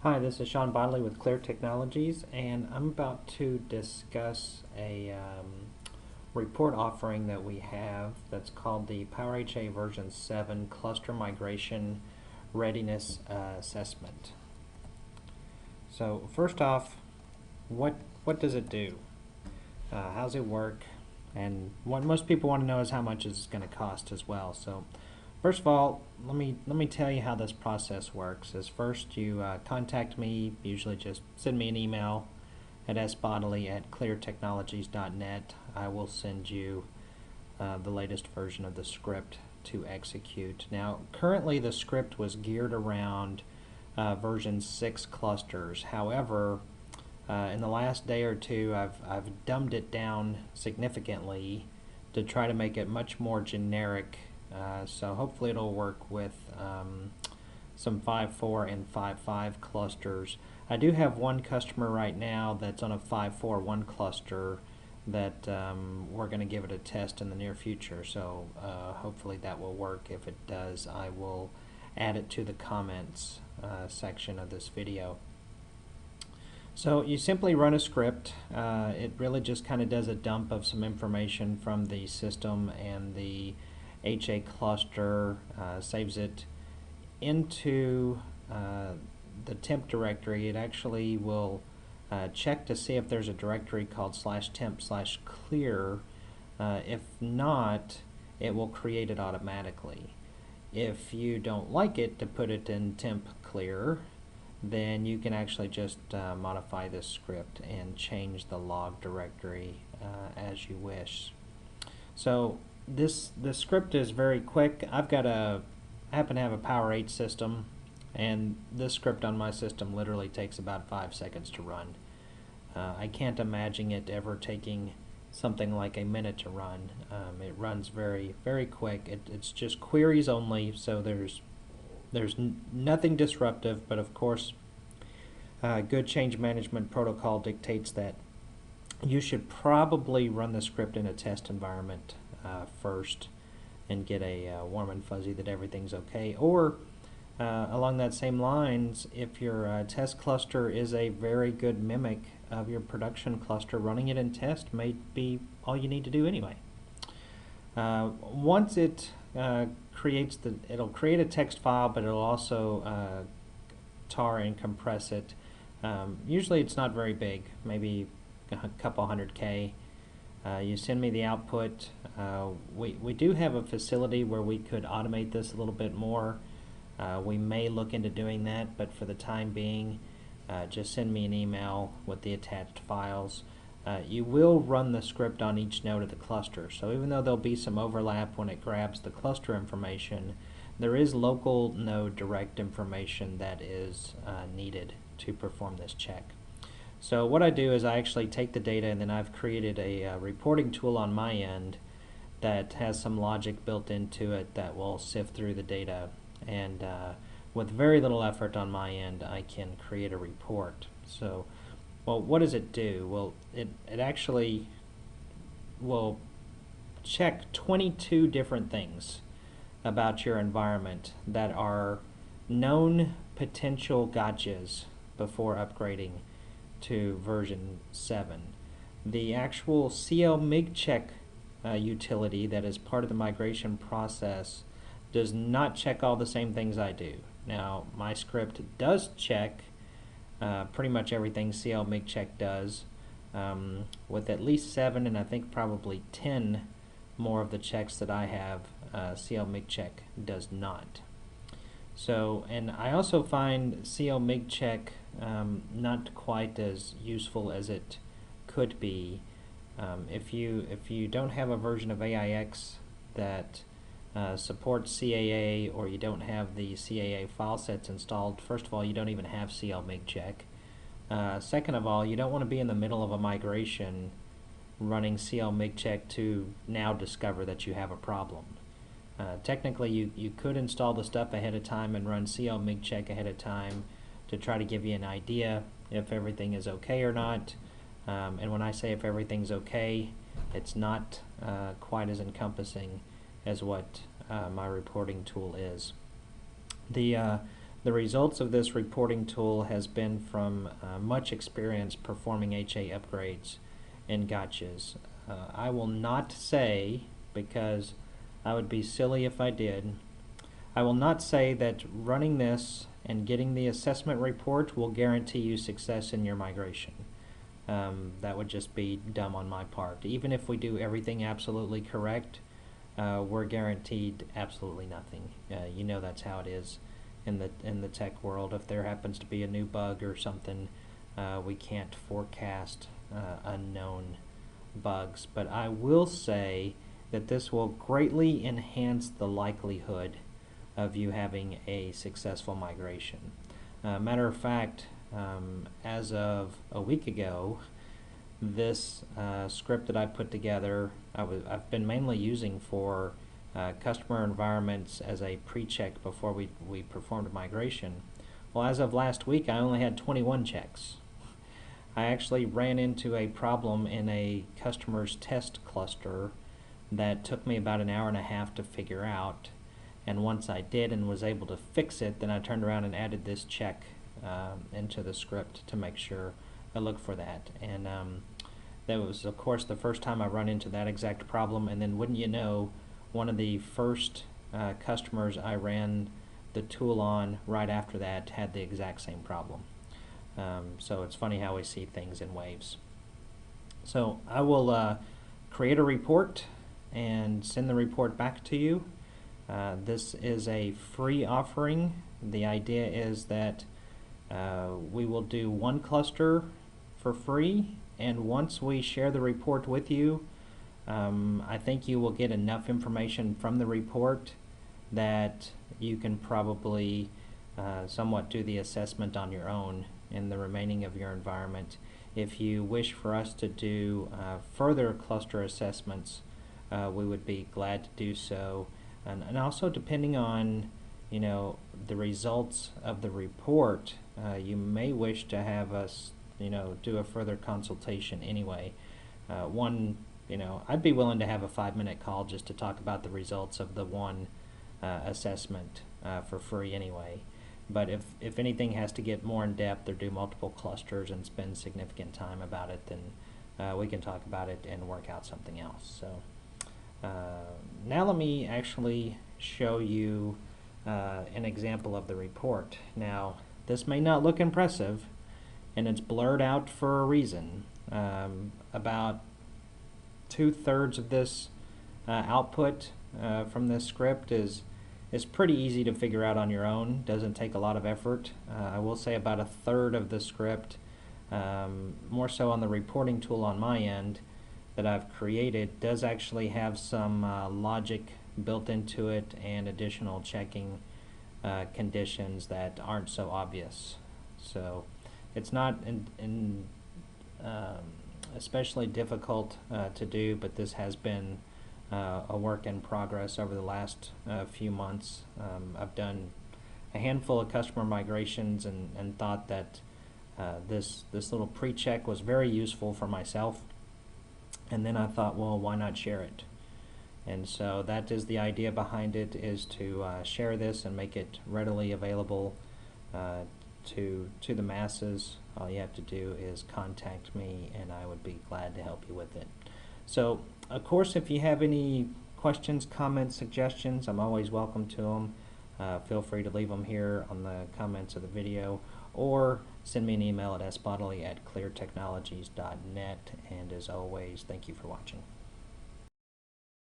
Hi, this is Sean Bodley with Clear Technologies, and I'm about to discuss a report offering that we have that's called the PowerHA version 7 Cluster Migration Readiness Assessment. So first off, what does it do? How's it work? And what most people want to know is how much it's going to cost as well. So first of all, let me tell you how this process works. Is first you contact me, usually just send me an email at sbodley@cleartechnologies.net. I will send you the latest version of the script to execute. Now, currently the script was geared around version 6 clusters. However, in the last day or two, I've dumbed it down significantly to try to make it much more generic. So hopefully it'll work with some 5.4 and 5.5 clusters. I do have one customer right now that's on a 5.4.1 cluster that we're going to give it a test in the near future. So hopefully that will work. If it does, I will add it to the comments section of this video. So you simply run a script. It really just kind of does a dump of some information from the system and the HA cluster, saves it into the temp directory. It actually will check to see if there's a directory called /temp/clear. If not, it will create it automatically. If you don't like it to put it in temp clear, then you can actually just modify this script and change the log directory as you wish. So this script is very quick. I happen to have a PowerHA system, and this script on my system literally takes about 5 seconds to run. I can't imagine it ever taking something like a minute to run. It runs very, very quick. It's just queries only, so there's nothing disruptive, but of course good change management protocol dictates that you should probably run the script in a test environment first and get a warm and fuzzy that everything's okay. Or along that same lines, if your test cluster is a very good mimic of your production cluster, running it in test may be all you need to do anyway. Once it it'll create a text file, but it'll also tar and compress it. Usually it's not very big, maybe a couple 100K. You send me the output. We do have a facility where we could automate this a little bit more. We may look into doing that, but for the time being, just send me an email with the attached files. You will run the script on each node of the cluster, so even though there'll be some overlap when it grabs the cluster information, there is local node direct information that is needed to perform this check. So what I do is I actually take the data, and then I've created a reporting tool on my end that has some logic built into it that will sift through the data, and with very little effort on my end I can create a report. So well, what does it do? Well, it actually will check 22 different things about your environment that are known potential gotchas before upgrading to version 7. The actual CL-MIG check utility that is part of the migration process does not check all the same things I do. Now, my script does check pretty much everything CL-MIG check does, with at least 7 and I think probably 10 more of the checks that I have, CL-MIG check does not. So, and I also find CL-MIG check not quite as useful as it could be. If you don't have a version of AIX that supports CAA, or you don't have the CAA file sets installed, first of all, you don't even have CL-MIG check. Second of all, you don't want to be in the middle of a migration running CL-MIG check to now discover that you have a problem. Technically, you could install the stuff ahead of time and run CL-MIG check ahead of time to try to give you an idea if everything is okay or not. And when I say if everything's okay, it's not quite as encompassing as what my reporting tool is. The The results of this reporting tool has been from much experience performing HA upgrades and gotchas. I will not say, because I would be silly if I did, I will not say that running this and getting the assessment report will guarantee you success in your migration. That would just be dumb on my part. Even if we do everything absolutely correct, we're guaranteed absolutely nothing. You know that's how it is in the tech world. If there happens to be a new bug or something, we can't forecast unknown bugs. But I will say that this will greatly enhance the likelihood of you having a successful migration. Matter of fact, as of a week ago, this script that I put together, I've been mainly using for customer environments as a pre-check before we performed a migration. Well, as of last week, I only had 21 checks. I actually ran into a problem in a customer's test cluster that took me about an hour and a half to figure out. And once I did and was able to fix it, then I turned around and added this check into the script to make sure I looked for that. And that was, of course, the first time I run into that exact problem. And then, wouldn't you know, one of the first customers I ran the tool on right after that had the exact same problem. So it's funny how we see things in waves. So I will create a report and send the report back to you. This is a free offering. The idea is that we will do one cluster for free, and once we share the report with you, I think you will get enough information from the report that you can probably somewhat do the assessment on your own in the remaining of your environment. If you wish for us to do further cluster assessments, we would be glad to do so. And also, depending on the results of the report, you may wish to have us do a further consultation anyway. I'd be willing to have a 5-minute call just to talk about the results of the one assessment for free anyway. But if anything has to get more in depth or do multiple clusters and spend significant time about it, then we can talk about it and work out something else. So now let me actually show you an example of the report. Now, this may not look impressive, and it's blurred out for a reason. About 2/3 of this output from this script is pretty easy to figure out on your own. Doesn't take a lot of effort. I will say about 1/3 of the script, more so on the reporting tool on my end that I've created, does actually have some logic built into it and additional checking conditions that aren't so obvious. So it's not especially difficult to do, but this has been a work in progress over the last few months. I've done a handful of customer migrations and thought that this little pre-check was very useful for myself, and then I thought, well, why not share it? And so that is the idea behind it, is to share this and make it readily available to the masses. All you have to do is contact me, and I would be glad to help you with it. So, of course, if you have any questions, comments, suggestions, I'm always welcome to them. Feel free to leave them here on the comments of the video, or send me an email at sbodley@cleartechnologies.net. And as always, thank you for watching.